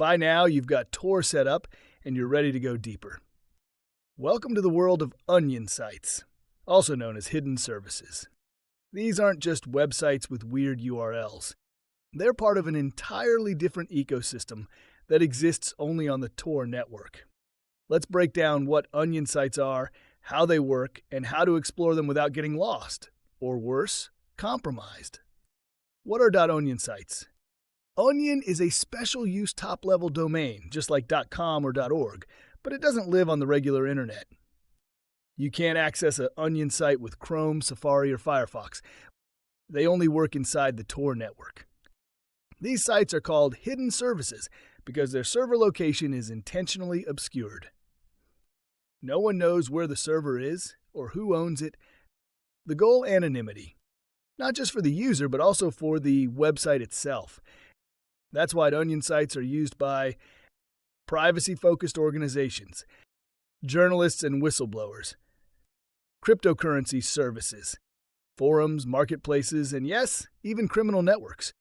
By now, you've got Tor set up and you're ready to go deeper. Welcome to the world of onion sites, also known as hidden services. These aren't just websites with weird URLs. They're part of an entirely different ecosystem that exists only on the Tor network. Let's break down what onion sites are, how they work, and how to explore them without getting lost, or worse, compromised. What are .onion sites? Onion is a special use top-level domain, just like .com or .org, but it doesn't live on the regular internet. You can't access an Onion site with Chrome, Safari, or Firefox. They only work inside the Tor network. These sites are called hidden services because their server location is intentionally obscured. No one knows where the server is or who owns it. The goal: anonymity, not just for the user, but also for the website itself. That's why onion sites are used by privacy-focused organizations, journalists and whistleblowers, cryptocurrency services, forums, marketplaces, and yes, even criminal networks.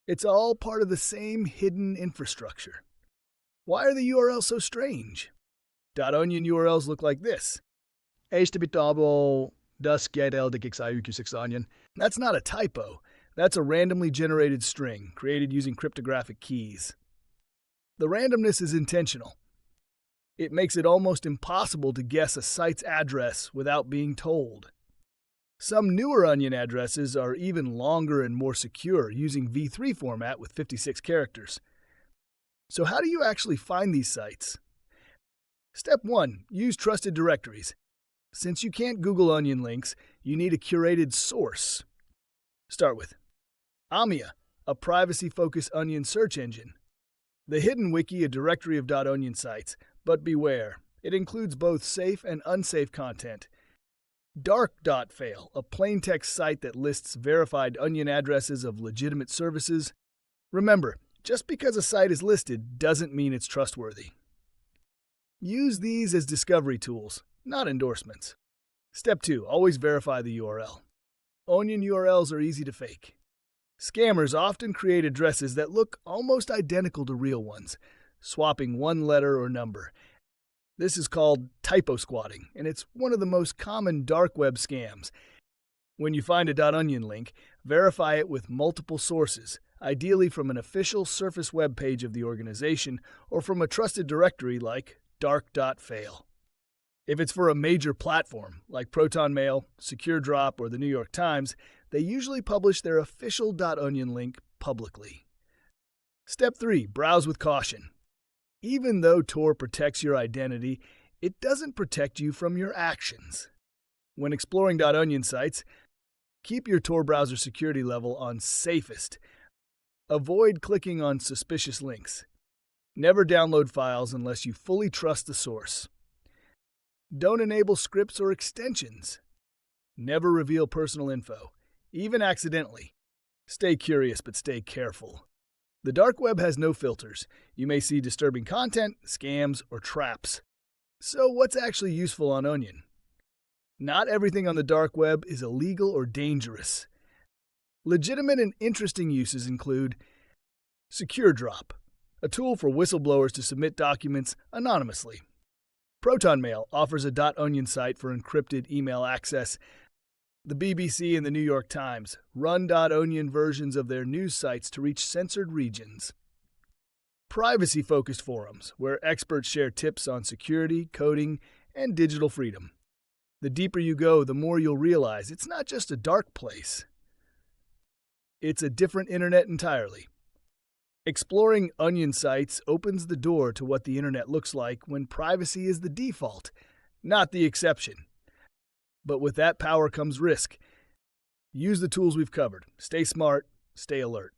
It's all part of the same hidden infrastructure. Why are the URLs so strange? .onion URLs look like this. HTTP onion. That's not a typo. That's a randomly generated string created using cryptographic keys. The randomness is intentional. It makes it almost impossible to guess a site's address without being told. Some newer onion addresses are even longer and more secure, using v3 format with 56 characters. So how do you actually find these sites? Step 1. Use trusted directories. Since you can't Google onion links, you need a curated source. Start with Amia, a privacy-focused onion search engine. The Hidden Wiki, a directory of .onion sites, but beware, it includes both safe and unsafe content. Dark.fail, a plaintext site that lists verified onion addresses of legitimate services. Remember, just because a site is listed doesn't mean it's trustworthy. Use these as discovery tools, not endorsements. Step 2. Always verify the URL. Onion URLs are easy to fake. Scammers often create addresses that look almost identical to real ones, swapping one letter or number. This is called typo squatting, and it's one of the most common dark web scams. When you find a .onion link, verify it with multiple sources, ideally from an official Surface web page of the organization or from a trusted directory like dark.fail. If it's for a major platform like ProtonMail, SecureDrop, or the New York Times, they usually publish their official .onion link publicly. Step 3. Browse with caution. Even though Tor protects your identity, it doesn't protect you from your actions. When exploring .onion sites, keep your Tor browser security level on safest. Avoid clicking on suspicious links. Never download files unless you fully trust the source. Don't enable scripts or extensions. Never reveal personal info, even accidentally. Stay curious, but stay careful. The dark web has no filters. You may see disturbing content, scams, or traps. So what's actually useful on Onion? Not everything on the dark web is illegal or dangerous. Legitimate and interesting uses include SecureDrop, a tool for whistleblowers to submit documents anonymously. ProtonMail offers a .onion site for encrypted email access. The BBC and the New York Times run .onion versions of their news sites to reach censored regions. Privacy-focused forums, where experts share tips on security, coding, and digital freedom. The deeper you go, the more you'll realize it's not just a dark place. It's a different internet entirely. Exploring onion sites opens the door to what the internet looks like when privacy is the default, not the exception. But with that power comes risk. Use the tools we've covered. Stay smart, stay alert.